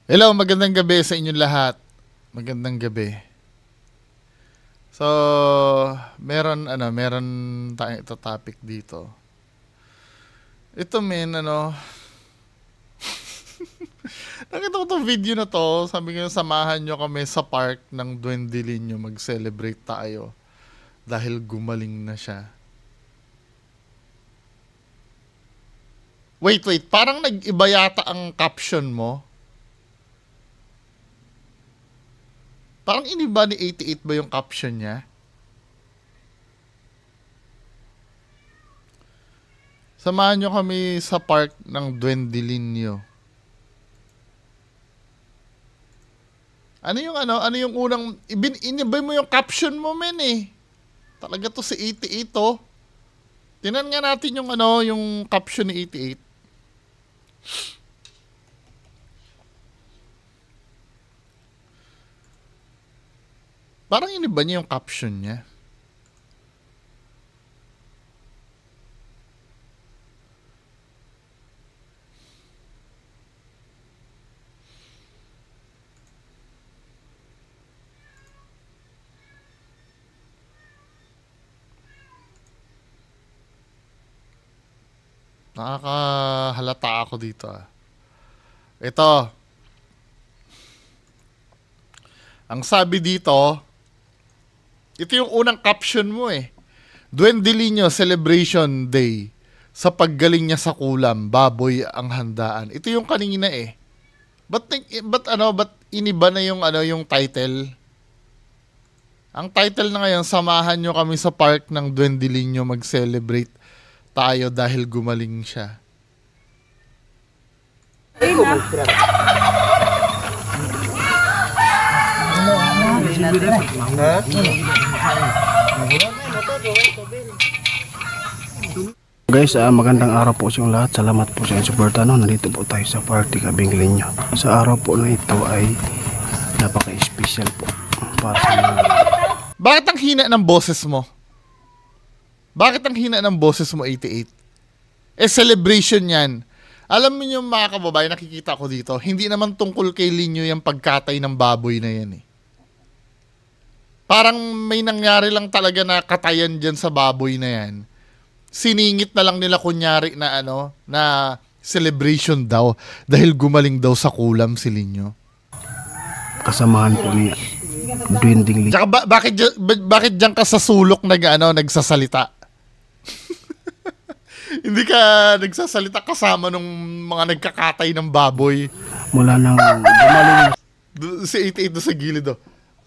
Hello, magandang gabi sa inyong lahat. Magandang gabi. So, meron tayong ito topic dito. Ito nakita ko tong video na to. Sabi ko, samahan nyo kami sa park ng Duende Linyo. Mag-celebrate tayo dahil gumaling na siya. Wait. Parang nag-iba yata ang caption mo. Parang iniba ni 88 ba yung caption niya? Samahan nyo kami sa park ng Duende Linyo. Ano yung unang, iniba mo yung caption mo, men eh. Talaga to si 88 to. Tinan nga natin yung caption ni 88. Parang iniba niya yung caption niya. Nakakahalata ako dito ah. Ito. Ang sabi dito, ito yung unang caption mo eh. Duende Linyo Celebration Day. Sa paggaling niya sa kulam, baboy ang handaan. Ito yung kanina eh. Ba't iniba na yung title? Ang title na ngayon, samahan nyo kami sa park ng Duende Linyo, mag-celebrate tayo dahil gumaling siya. Guys, magandang araw po sa inyong lahat. Salamat po sa inyong suporta. Nandito po tayo sa party Kabing Linyo. Sa araw po na ito ay napaka-special po para sa mga... Bakit ang hina ng boses mo? Bakit ang hina ng boses mo, 88? Celebration yan. Alam mo yung mga kababayan, nakikita ko dito, hindi naman tungkol kay Linyo yung pagkatay ng baboy na yan eh. Parang may nangyari lang talaga na katayan dyan sa baboy na yan. Siningit na lang nila kunyari na na celebration daw dahil gumaling daw sa kulam si Linyo. Kasamahan po ni Duending Linyo. Tsaka bakit diyan ka sa sulok nagsasalita? Hindi ka nagsasalita kasama nung mga nagkakatay ng baboy. Mula nang gumaling Si 88 doon sa gilid do.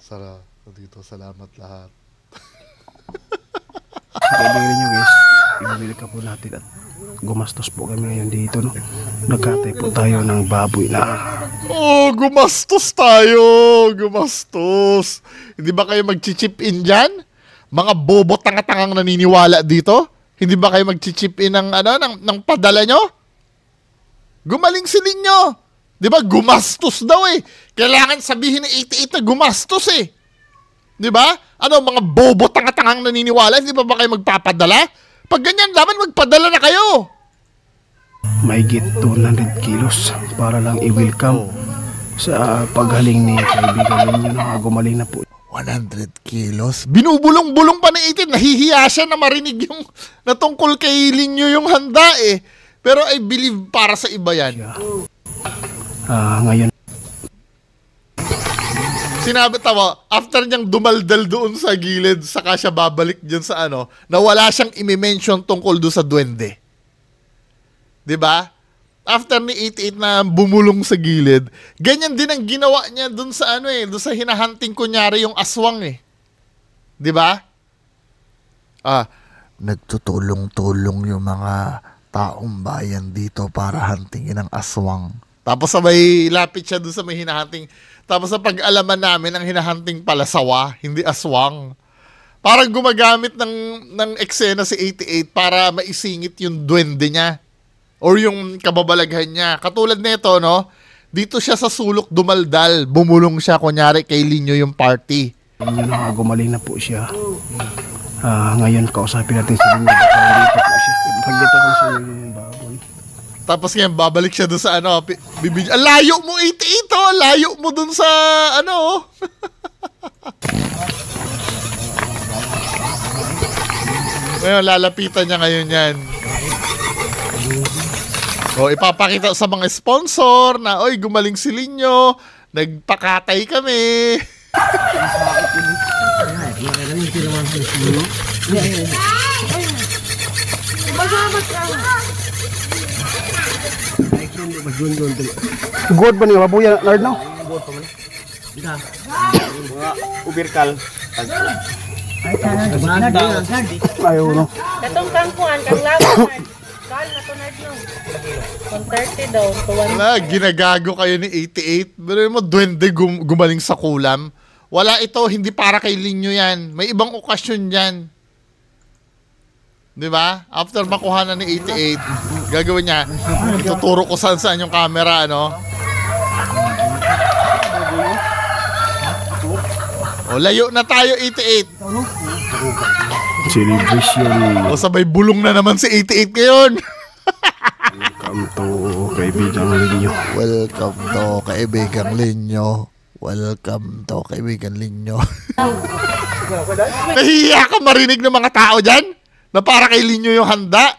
Sara, dito salamat lahat. Kabing Linyo guys, ibibili ka po natin at gumastos po kami ngayon dito no. Nagkatay po tayo ng baboy na. Oh, gumastos tayo. Gumastos. Hindi ba kayo mag-chip in dyan? Mga bobo tanga-tangang naniniwala dito? Hindi ba kayo mag-chip in ng padala nyo? Gumaling si Linyo. Di ba? Gumastos daw eh. Kailangan sabihin ni 88 na gumastos eh. Di ba? Mga bobo tanga-tangang naniniwala, hindi ba kayo magpapadala? Pag ganyan, dapat magpadala na kayo. Mahigit 200 kilos para lang i-welcome sa paghaling ni kaibigan ninyo na gumaling na po. 100 kilos? Binubulong-bulong pa ni 88. Nahihiya siya na marinig yung natungkol kay Linyo yung handa eh. Pero I believe para sa iba yan. Ngayon sinabi after niyang dumaldal doon sa gilid, saka siya babalik dyan sa na wala siyang imi-mention tungkol doon sa duwende. 'Di ba? After ni 88 na bumulong sa gilid, ganyan din ang ginawa niya doon sa doon sa hinahunting kunyari yung aswang eh. 'Di ba? Nagtutulong-tulong yung mga taong bayan dito para huntingin ang aswang. Tapos sabay lapit siya doon sa may hinahunting. Tapos sa pag-alaman namin, ang hinahunting pala sawa, hindi aswang. Parang gumagamit ng eksena si 88 para maisingit yung duwende niya. Or yung kababalaghan niya. Katulad nito, dito siya sa sulok dumaldal. Bumulong siya, kunyari kay Linyo yung party. Linyo na gumaling na po siya. Ngayon kausapin natin si Linyo. Baka dito po siya. Pagdito ko sa yung baboy. Tapos ngayon, babalik siya doon sa Ang layo mo, 88, oh. Layo mo dun sa, ano, oh. Ngayon, lalapitan niya ngayon yan. O, ipapakita sa mga sponsor na, oy, gumaling si Linyo. Nagpakatay kami. Good ba niya babuya Lord no? Ubirkal. Ayaw no. Katong kangkuan, kang laban. Kal na tunad no. 130 daw. Wala, ginagago kayo ni 88. Pero mo, duwende gumaling sa kulam. Wala ito, hindi para kay Linyo yan. May ibang okasyon yan. Di ba? After makuha na ni 88, gagawin niya, ituturo ko saan yung camera, ano? O, layo na tayo, 88. Celebration. O, sabay bulong na naman si 88 ngayon. Welcome to kaibigang Linyo. Welcome to kaibigang Linyo. Welcome to kaibigan Linyo. Nahihiya ka marinig ng mga tao dyan? Na para kay Linyo yung handa?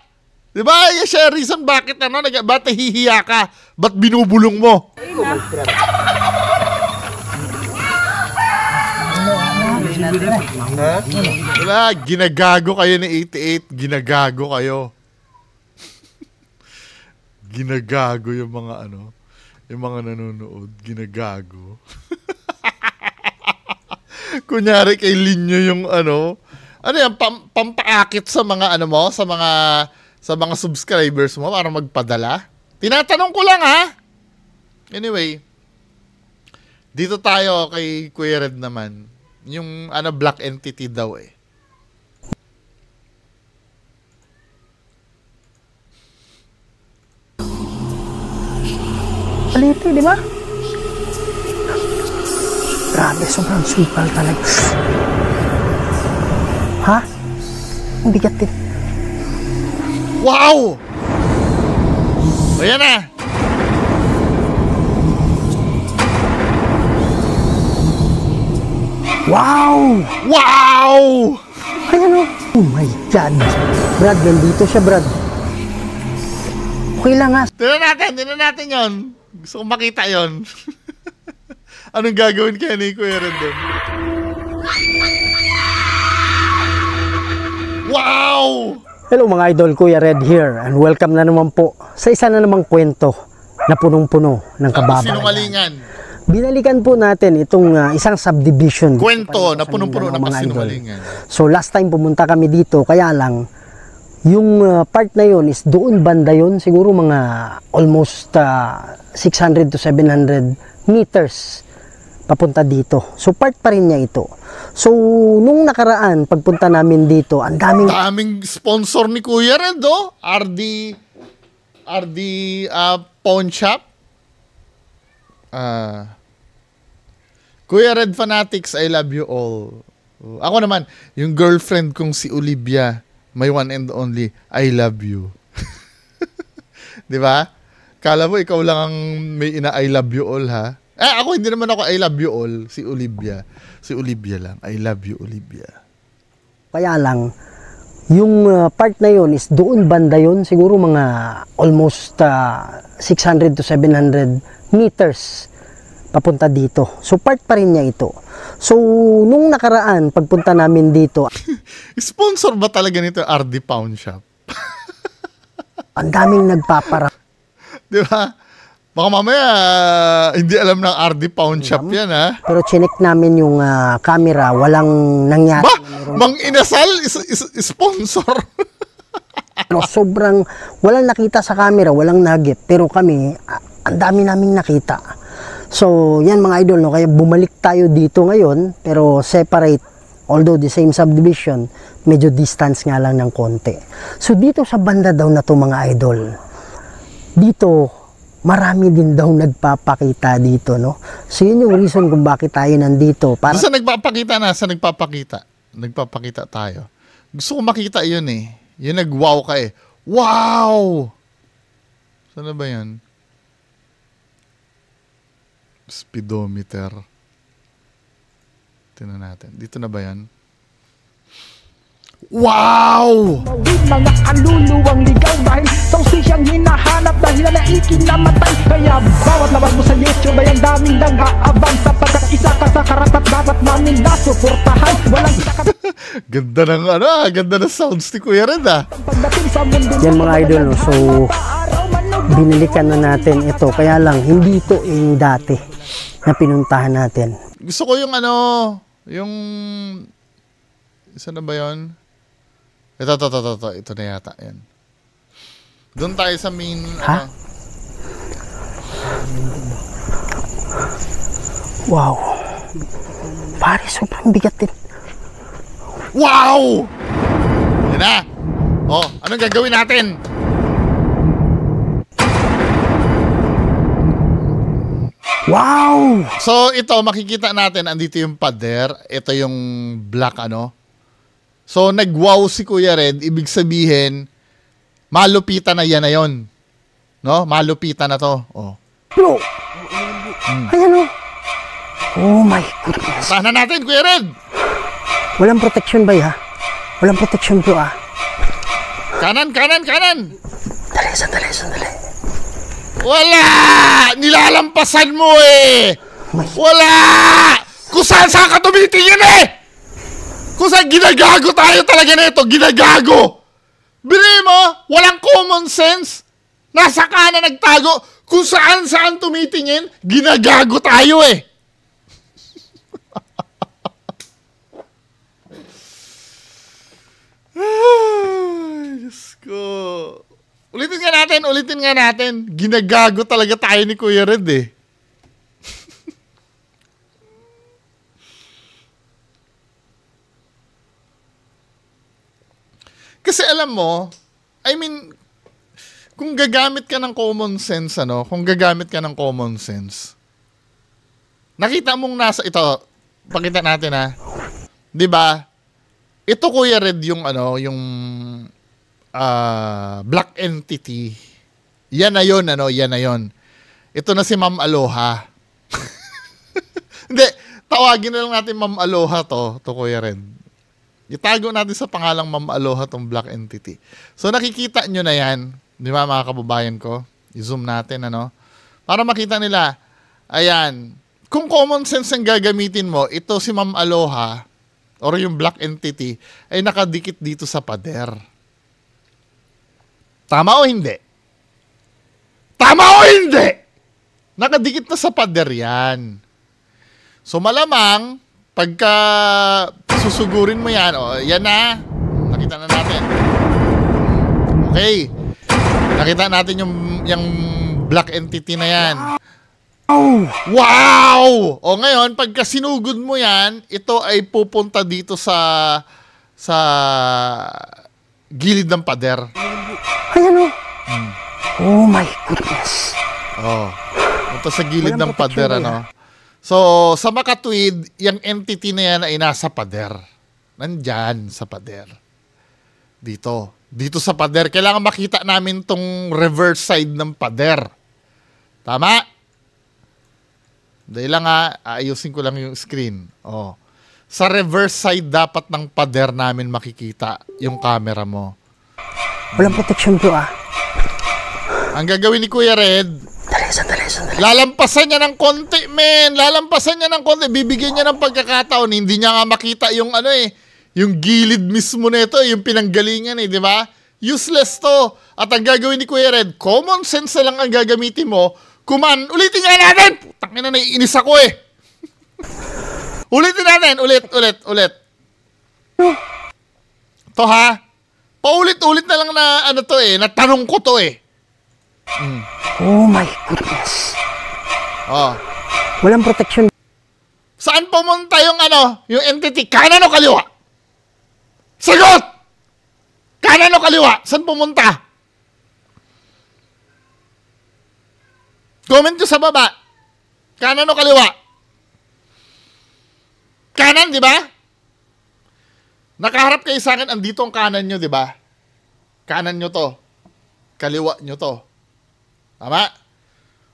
Diba? Yan siya reason bakit ano, ba't nahihiya ka? Ba't binubulong mo? Wala, ginagago kayo ni 88. Ginagago kayo. Ginagago yung mga ano, yung mga nanonood. Ginagago. Kunyari kay Linyo yung ano yan, pampaakit sa mga ano mo, sa mga subscribers mo para magpadala. Tinatanong ko lang ha. Anyway, dito tayo kay Kuya Red naman. Yung ano, black entity daw eh. Palito, di ba? Grabe, sobrang supal talaga. Ha? Ang bigat din. Wow! Ayan na. Wow! Wow! Ayan o. Oh my God. Brad, nandito siya, Brad. Okay lang ha. Tingnan natin yon. Gusto kong makita yon. Anong gagawin kaya ni Kuya Red doon? Wow! Hello mga idol, Kuya Red here. And welcome na naman po sa isa na namang kwento na punong-puno ng kababalaghan. Sinungalingan. Binalikan po natin itong isang subdivision. Kwento na punong-puno ng kasinungalingan. So last time pumunta kami dito, kaya lang yung part na yun is doon banda yun, siguro mga almost 600 to 700 meters papunta dito. So part pa rin niya ito. So nung nakaraan pagpunta namin dito, ang daming sponsor ni Kuya Red, oh. RD Pawn Shop. Kuya Red Fanatics, I love you all. Ako naman, yung girlfriend kong si Olivia, my one and only, I love you. Di ba? Kala mo ikaw lang ang may ina I love you all, ha? Ako hindi naman ako I love you all, si Olivia. Si Olivia lang. I love you, Olivia. Kaya lang, yung part na yun is doon banda yun, siguro mga almost 600 to 700 meters papunta dito. So part pa rin niya ito. So nung nakaraan pagpunta namin dito, sponsor ba talaga nito RD Pawn Shop? ang daming nagpapara. Di ba? Baka mamaya hindi alam ng RD Pawn Shop yan, ha? Pero chinek namin yung camera, walang nangyari. Ba? Mang Inasal sponsor. No, sobrang walang nakita sa camera, walang nugget. Pero kami, ang dami naming nakita. So, yan mga idol, no? Kaya bumalik tayo dito ngayon, pero separate, although the same subdivision, medyo distance nga lang ng konti. So, dito sa banda daw na to mga idol, dito, marami din daw nagpapakita dito, no? So, yun yung reason kung bakit tayo nandito. Para Saan nagpapakita na? Saan nagpapakita? Nagpapakita tayo. Gusto ko makita yun eh. Yung nag-wow ka eh. Wow! Saan na ba yan? Speedometer. Tingnan natin. Dito na ba yan? Wow! Mga kaluluwang ligaw dahil sa siyang hinahanap dahil na ikinamatay. Kaya bawat labas mo sa YouTube ay ang daming nag-aabang sapagkat isa ka sa karapat dapat namin nasuportahan. Walang Ganda ng ganda ng sounds ni Kuya Red pagdating sa mundo. Yan mga idol, no? So binilikan na natin ito. Kaya lang, hindi ito yung dati na pinuntahan natin. Gusto ko yung yung isa na ba yun? Ito na yata yan. Doon tayo sa main Ha? Wow. Pare, sobrang bigat din. Wow! Yan na. Oh, anong gagawin natin? Wow! So, ito, makikita natin, andito yung pader. Ito yung black, So, nag-wow si Kuya Red. Ibig sabihin, malupitan na yan na yun. No? Malupitan na to. Oh. Bro! Ayan o. Oh my goodness. Tahanan natin, Kuya Red! Walang protection ba ha? Walang protection bro Kanan! Sandali. Wala! Nilalampasan mo eh! Wala! Kung saan ka tumitingin eh! Kung saan ginagago tayo talaga na ito, ginagago! Bili mo, walang common sense. Nasa kanan nagtago, kung saan tumitingin, ginagago tayo eh. Ay, Diyos ko. Ulitin nga natin. Ginagago talaga tayo ni Kuya Red eh. Kasi alam mo, I mean, kung gagamit ka ng common sense, nakita mong ito, pakita natin ha. 'Di ba? Ito Kuya Red yung yung black entity. Yan na yon. Ito na si Ma'am Aloha. Hindi, tawagin na lang natin Ma'am Aloha to Kuya Red. Itago natin sa pangalang Ma'am Aloha tong black entity. So nakikita nyo na yan, di ba mga kababayan ko? I-zoom natin para makita nila. Ayan, kung common sense ang gagamitin mo, ito si Ma'am Aloha or yung black entity ay nakadikit dito sa pader. Tama o hindi? Nakadikit na sa pader yan. So malamang, pagka susugurin mo yan, yan na. Nakita na natin. Okay. Nakita natin yung black entity na yan. Wow! O ngayon, pagka sinugod mo yan, ito ay pupunta dito sa gilid ng pader. Ayan o. Oh my goodness. Punta sa gilid ng pader, So, sa makatwid, yung entity na yan ay nasa pader. Nandyan sa pader. Dito sa pader. Kailangan makita namin tong reverse side ng pader. Tama? Dahil lang ayusin ko lang yung screen. Sa reverse side dapat ng pader namin makikita yung camera mo. Walang protection bro Ang gagawin ni Kuya Red, Sandali. lalampasan niya ng konti, men. Bibigyan niya ng pagkakataon. Hindi niya nga makita yung yung gilid mismo nito, yung pinanggalingan di ba? Useless to. At ang gagawin ni Kuya Red, common sense na lang ang gagamitin mo. Ulitin nga natin. Tangina, naiinis ako eh. Ulitin natin. Ulit. To ha? Paulit-ulit na lang na natanong ko to eh. Oh my goodness. Walang protection. Saan pumunta yung yung entity? Kanan o kaliwa? Sagot! Kanan o kaliwa? Saan pumunta? Comment nyo sa baba. Kanan o kaliwa? Kanan, di ba? Nakaharap kayo sa akin, andito ang kanan nyo, di ba? Kanan nyo to. Kaliwa nyo to. Tama?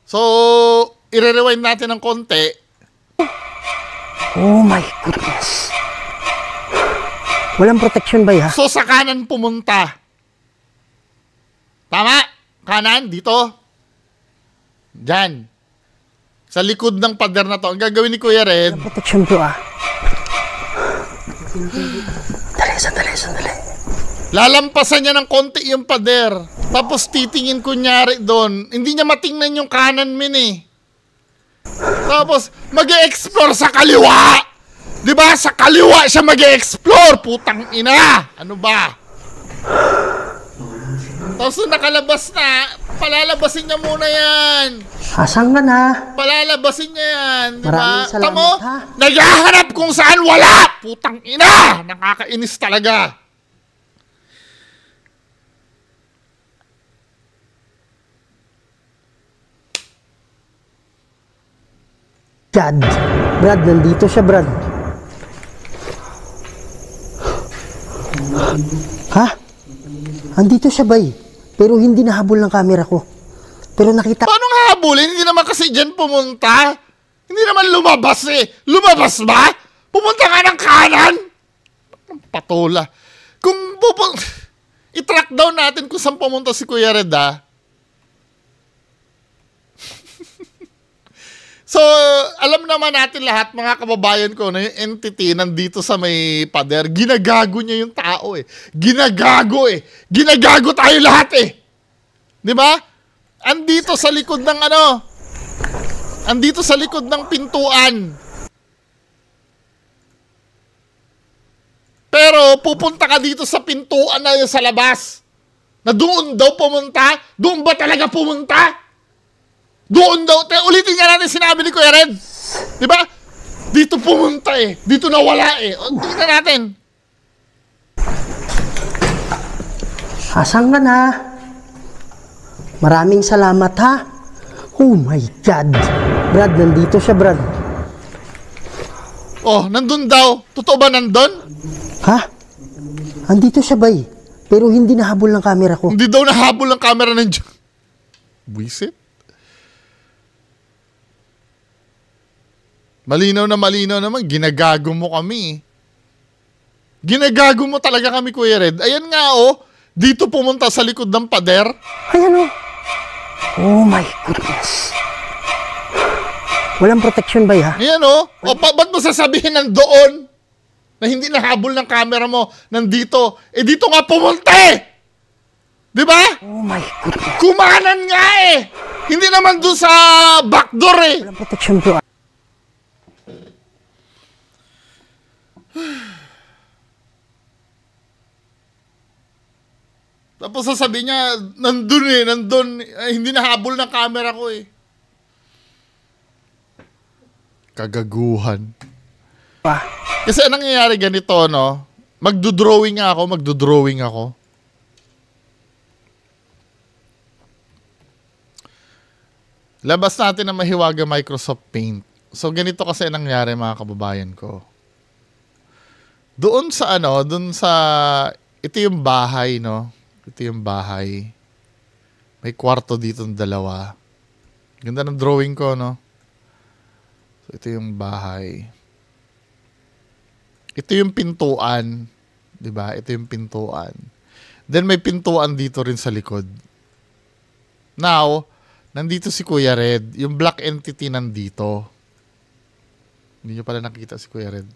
So, i-rewind natin ng konti. Oh my goodness. Walang protection ba ha? So, sa kanan pumunta. Tama? Kanan, dito. Diyan. Sa likod ng pader na to. Ang gagawin ni Kuya Red, Walang protection bro Sandali. lalampasan niya ng konti yung pader. Tapos titingin kunyari doon. Hindi niya matingnan yung kanan Tapos, mag-e-explore sa kaliwa. Diba? Sa kaliwa siya mag-e-explore. Putang ina. Ano ba? Tapos nung nakalabas na, palalabasin niya muna yan. Asan ka na? Palalabasin niya yan. Diba? Maraming salamat, Tamo? ha? Naghahanap kung saan wala. Putang ina. Nakakainis talaga. Brad, nandito siya, Brad. Ha? Andito siya, bay. Pero hindi nahabol ng camera ko. Pero nakita... Paano nga habulin? Hindi naman kasi dyan pumunta. Hindi naman lumabas Lumabas ba? Pumunta ka ng kanan? Patola. Kung i-track down natin kung saan pumunta si Kuya Red, So, alam naman natin lahat, mga kababayan ko, na yung entity nandito sa may pader, ginagago niya yung tao Ginagago Ginagago tayo lahat Di ba? Andito sa likod ng Andito sa likod ng pintuan. Pero pupunta ka dito sa pintuan na yun sa labas. Na doon daw pumunta? Doon ba talaga pumunta? Doon daw, ulitin nga natin sinabi ni Kuya Red. Di ba? Dito pumunta Dito nawala O, tingnan natin. Asan ka na? Maraming salamat, ha? Oh my God. Brad, nandito siya, Brad. Oh, nandun daw. Totoo ba nandun? Ha? Andito siya, bay. Pero hindi nahabol ng camera ko. Hindi daw nahabol ang camera ng Diyo. Buisit. Malinaw naman, ginagago mo kami. Ginagago mo talaga kami, Kuya Red. Ayan nga, dito pumunta sa likod ng pader. Ayan, Oh my goodness. Walang protection ba, ha? Ayan, ba't mo sasabihin nandoon na hindi nahabol ng camera mo nandito? Dito nga pumunta Di ba? Oh my goodness. Kumanan nga Hindi naman doon sa backdoor Walang protection, bro. Tapos sasabihin niya, nandun hindi nahabol ng camera ko Kagaguhan. Kasi anong nangyayari ganito, magdodrawing ako. Labas natin ang mahiwaga Microsoft Paint. So ganito kasi nangyari, mga kababayan ko. Doon sa ito yung bahay, Ito yung bahay. May kwarto dito ng dalawa. Ganda ng drawing ko, So, ito yung bahay. Ito yung pintuan. Diba? Ito yung pintuan. Then, may pintuan dito rin sa likod. Now, nandito si Kuya Red. Yung black entity nandito. Hindi nyo pala nakita si Kuya Red.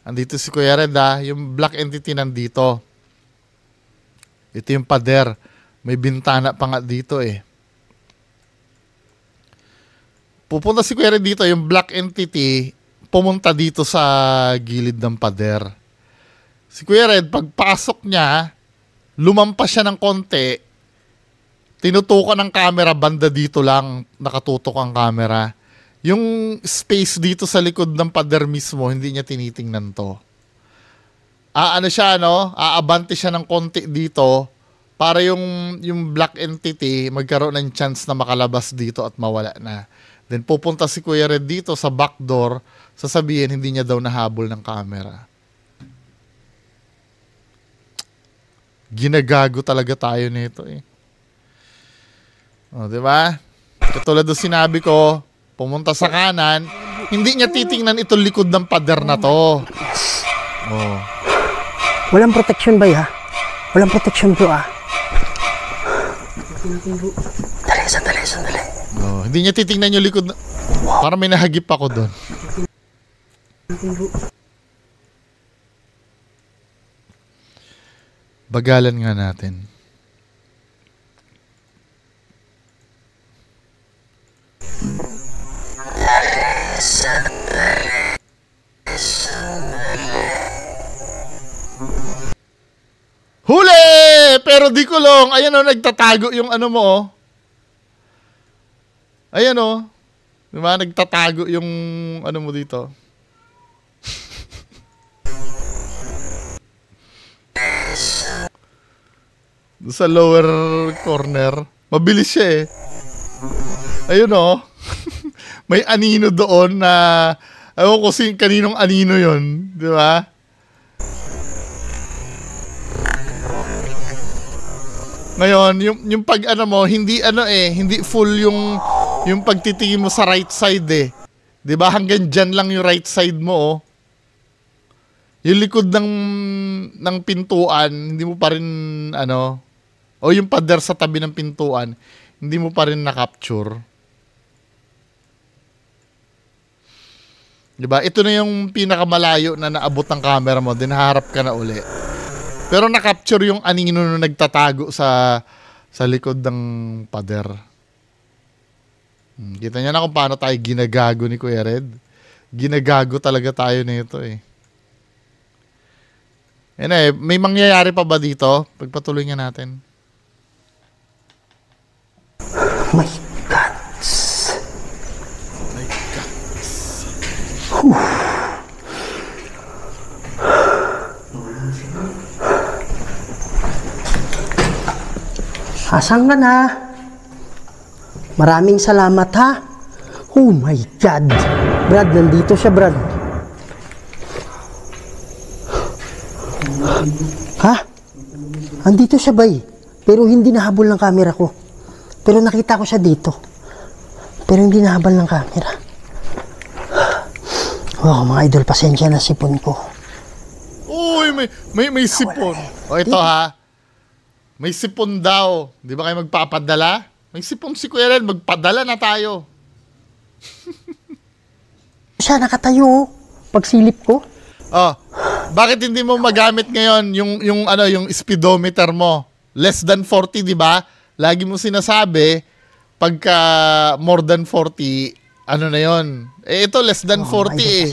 Andito si Kuya Red, Yung black entity nandito. Ito yung pader. May bintana pa nga dito Pupunta si Kuya Red dito, yung black entity, pumunta dito sa gilid ng pader. Si Kuya Red, pagpasok niya, lumampas siya ng konti, tinutukan ng camera, banda dito lang, nakatutok ang camera. Yung space dito sa likod ng pader mismo, hindi niya tinitingnan to. Aabante siya ng konti dito para yung black entity magkaroon ng chance na makalabas dito at mawala na. Then pupunta si Kuya Red dito sa back door, sasabihin hindi niya daw nahabol ng camera. Ginagago talaga tayo nito di ba? Katulad ng sinabi ko, pumunta sa kanan, hindi niya titingnan itong likod ng pader na to. Oh. Walang protection ba ha? Walang protection bro Sandali. Oh, hindi niya titingnan yung likod na... Para may nahagip ako doon. Bagalan nga natin. Huli! Pero di kulong. Ayan o, nagtatago yung ano mo oh. Ayan o. Diba, nagtatago yung ano mo dito. Sa lower corner. Mabilis siya eh. Ayun o. May anino doon na... Ewan ko kaninong anino yon, di ba? Ngayon, yung pag ano mo, hindi ano eh, hindi full yung pagtitingin mo sa right side eh. 'Di ba? Hanggang diyan lang yung right side mo oh. Yung likod ng pintuan, hindi mo pa rin ano, o yung pader sa tabi ng pintuan, hindi mo pa rin na-capture. 'Di ba? Ito na yung pinakamalayo na naabot ng camera mo, din haharap ka na uli. Pero na-capture yung anino na nagtatago sa likod ng pader. Kita niyo na kung paano tayo ginagago ni Kuya Red. Ginagago talaga tayo nito eh. May mangyayari pa ba dito? Pagpatuloy nga natin. My God. My God. Asan ka na? Maraming salamat ha. Oh my God. Brad, nandito siya Brad. Ha? Andito siya bay. Pero hindi nahabol ng camera ko. Pero nakita ko siya dito. Pero hindi nahabol ng camera. Oh mga idol, pasensya na sipon ko. Uy, may sipon. O ito ha. May sipon daw. Di ba kayo magpapadala? May sipon si Kuya Red. Magpadala na tayo. Siya nakatayo. Pagsilip ko. Oh, bakit hindi mo magamit ngayon yung speedometer mo? Less than 40, di ba? Lagi mo sinasabi, pagka more than 40, ano na yon? Eh, ito less than 40 eh.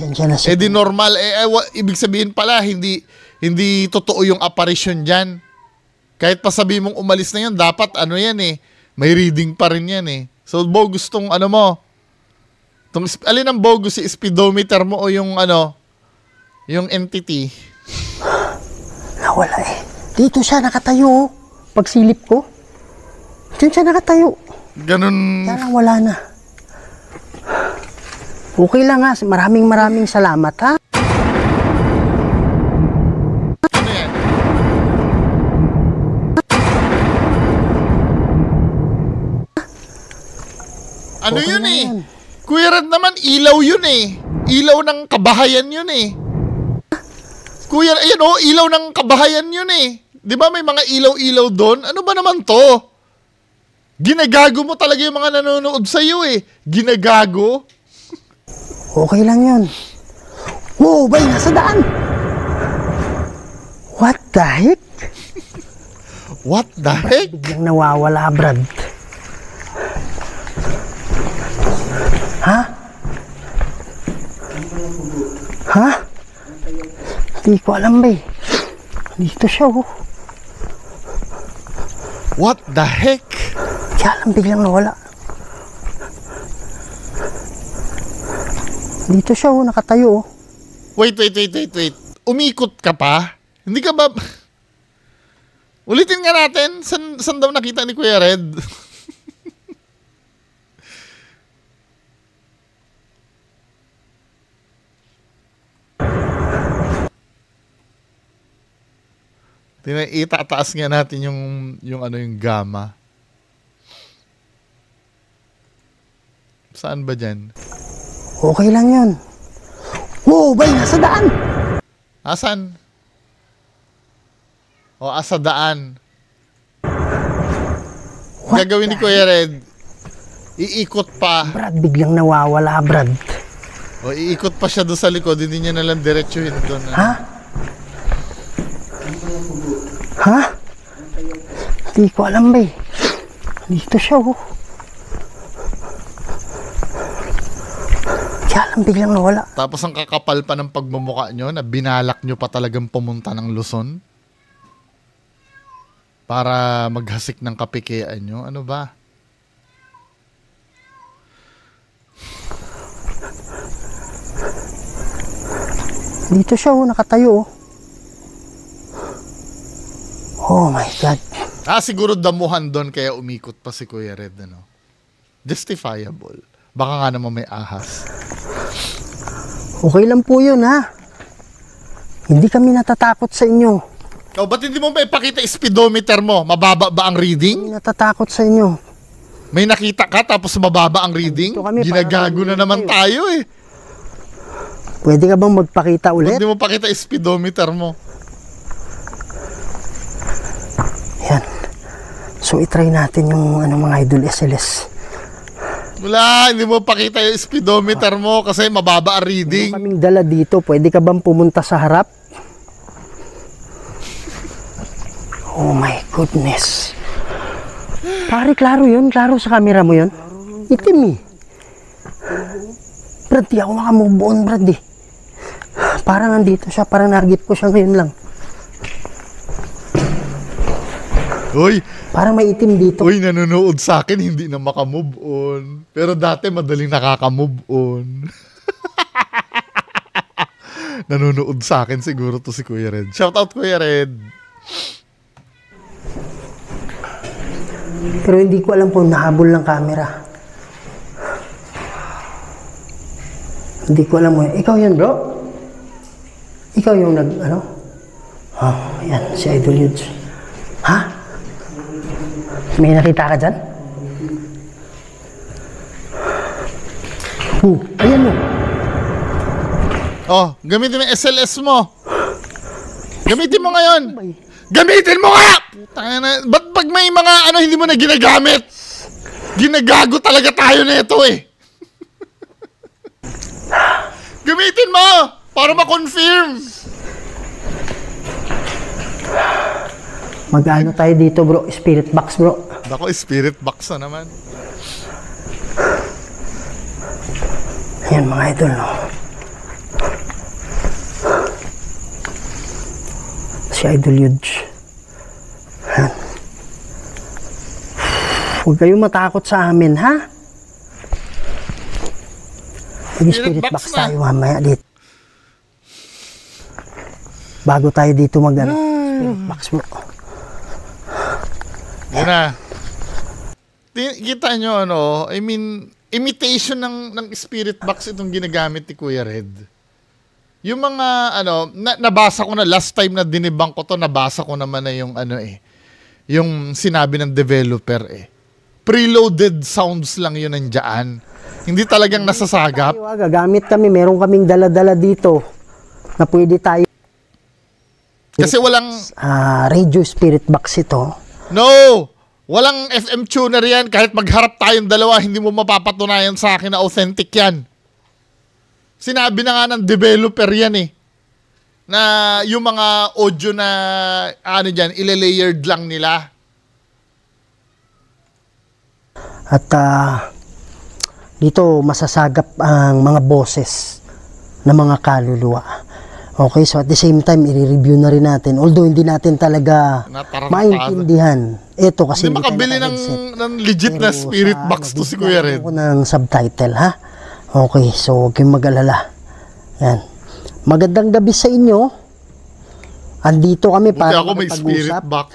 Eh, di normal. Ibig sabihin pala, hindi totoo yung apparition dyan. Kahit pa sabi mong umalis na yan, dapat ano yan eh. May reading pa rin yan eh. So, bogus tong ano mo. Alin ang bogus? Si speedometer mo o yung ano, yung entity? Nawala eh. Dito siya nakatayo. Pagsilip ko. Diyan siya nakatayo. Ganun. Kaya lang wala na. Okay lang ha. Maraming salamat ha. Ano yan? Ano Okay yun lang eh? yan. Kuya Red naman, ilaw yun eh. Ilaw ng kabahayan yun eh. Kuya, ayan oh, ilaw ng kabahayan yun eh. Di ba may mga ilaw-ilaw doon? Ano ba naman to? Ginagago mo talaga yung mga nanonood sa'yo eh. Ginagago? Okay lang yun. Wow, bay, nasa daan. What the heck? What the heck? Biglang nawawala, Brad. Ha? Ha? Hindi ko alam, bay. Dito siya, oh. What the heck? Kaya lang biglang nawala. Dito siya, oh, nakatayo, oh. Wait. Umikot ka pa? Hindi ka ba... Ulitin nga natin. Saan daw nakita ni Kuya Red? Itataas nga natin yung gamma. Saan ba dyan? Okay lang yun. Wow, bay, nasa daan. Asan? O, asa daan. What Gagawin ni the Kuya Red, iikot pa. Brad, biglang nawawala, Brad. O, iikot pa siya doon sa likod, hindi niya nalang diretsuhin doon. Ha? Ha? Hindi ko alam, bay. Dito siya, oh. Kaya lang biglang nawala. Tapos ang kakapal pa ng pagmumukha nyo na binalak nyo pa talagang pumunta ng Luzon para maghasik ng kapikean nyo. Ano ba? Dito siya, oh, nakatayo, oh. Oh my God. Siguro damuhan doon kaya umikot pa si Kuya Red, ano? Justifiable. Baka nga naman may ahas. Okay lang po yun, ha? Hindi kami natatakot sa inyo. Oh, ba't hindi mo pa ipakita speedometer mo? Mababa ba ang reading? Hindi natatakot sa inyo. May nakita ka tapos mababa ang reading? Andito kami para Ginagago na naman tayo eh. Pwede ka bang magpakita Ba't ulit? hindi mo pakita speedometer mo? Yan. So, itry natin yung mga idol SLS. Wala, hindi mo pakita yung speedometer mo kasi mababa ang reading. Meron kaming dala dito. Pwede ka bang pumunta sa harap? Oh my goodness. Pare, klaro yun. Klaro sa camera mo yun. Itim eh. Brad, di ako makamove on, Brad eh. Parang nandito siya. Parang nargip ko siya ngayon lang. Uy, Parang may itim dito. uy, nanonood sa akin, hindi na makamove on. Pero dati madaling nakaka-move on. Nanonood sa akin siguro to si Kuya Red. Shout out Kuya Red. Pero hindi ko alam kung nahabol ng camera. Hindi ko alam mo. Ikaw yun, bro? Ikaw yung ano? Oh, yan. Si Idol Yudes. Ha? May nakita ka dyan? Ayan mo. Oh, gamitin mo yung SLS mo. Gamitin mo ngayon. Gamitin mo nga! Tangina, ba't pag may mga hindi mo na ginagamit? Ginagago talaga tayo nito eh. Gamitin mo para ma-confirm. Mag-ano tayo dito, bro? Spirit box, bro. Ako, spirit box na naman. Ayan, mga idol, no? Si Idol Yudes. Ayan. Huwag kayong matakot sa amin, ha? Mag-spirit Spirit box box na. tayo mamaya dito. Bago tayo dito spirit box, bro. Yun na. Kita nyo, I mean, imitation ng spirit box itong ginagamit ni Kuya Red. Yung mga, nabasa ko na, last time na dinibang ko to, nabasa ko naman na yung, yung sinabi ng developer, Preloaded sounds lang yun nandiyan. Hindi talagang nasasagap. Tayo, gagamit kami, meron kaming dala-dala dito na pwede tayo. Kasi walang, Radio spirit box ito. no! Walang FM tuner yan. Kahit magharap tayong dalawa, hindi mo mapapatunayan sa akin na authentic yan. Sinabi na nga ng developer yan na yung mga audio na dyan, ile-layered lang nila. At dito masasagap ang mga boses ng mga kaluluwa. Okay, so at the same time, i-review na rin natin. Although hindi natin talaga Natarantado. maintindihan. Ito kasi Hindi makabili ng legit na spirit box to si Kuya Red. Ako ng subtitle, ha? Okay, so huwag kayong mag-alala. Yan. Magandang gabi sa inyo. Andito kami Buti para ako may spirit makipag-usap. box.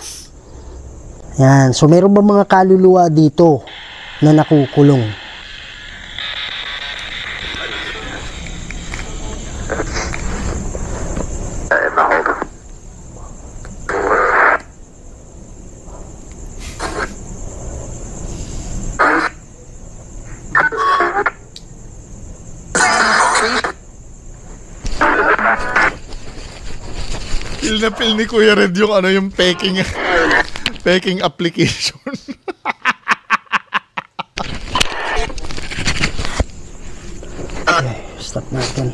Yan. So meron ba mga kaluluwa dito na nakukulong? na feel ni Kuya Red yung ano, yung peking application. Okay, stop natin.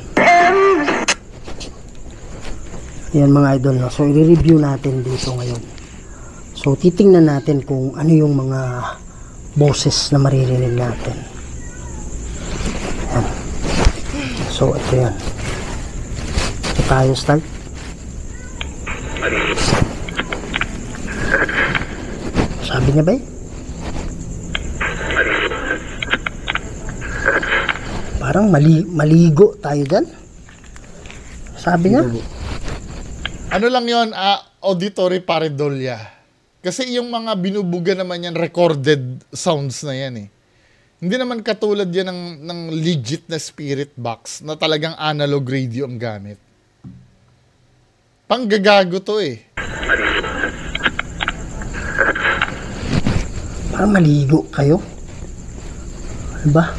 Yan mga idol, no? So i-review natin dito ngayon. So titingnan natin kung ano yung mga boses na maririnig natin. Yan. So ito yan. Ito tayo start. Sabi niya ba eh? Parang maligo tayo dyan. Sabi niya. Ano lang yon, auditory pareidolia. Kasi yung mga binubuga naman yan, recorded sounds na yan eh. Hindi naman katulad yan ng legit na spirit box na talagang analog radio ang gamit. Panggagago to eh. Parang maligo kayo. Ano ba?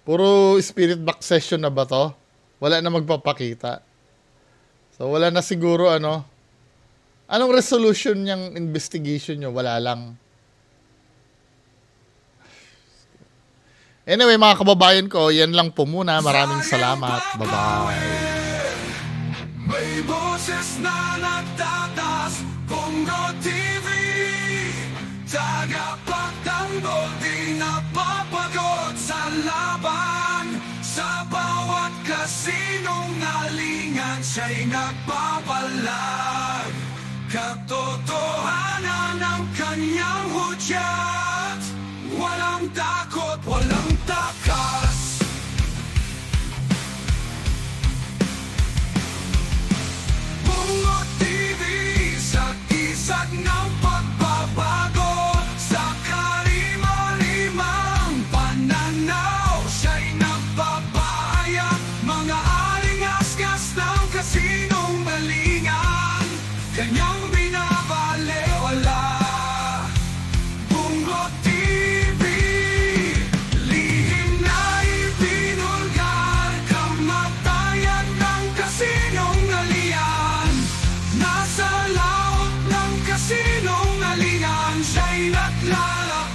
Puro spirit box session na ba to? Wala na magpapakita. So wala na siguro ano. Anong resolution niyang investigation nyo? Wala lang. Anyway mga kababayan ko, yan lang po muna. Maraming salamat. Bye-bye. May boses na nagtatas, Bongo TV, tagapagtanggol, di napapagod sa laban. Sa bawat kasinungalingan, siya'y nagpapalag. Katotohanan ng kanyang hudyat, walang takot, walang takas. Bongo TV, sa-isag ng pagbabago, sa karim-arimang pananaw, siya'y nagpapahayag, mga alingas-gas ng kasinungalingan, kanyang binabalewala. Bongo TV, lihim na ibinulgar, kamatayan ng kasinungalingan. Nasa laot ng kasinungalingan, siya'y naglalakad.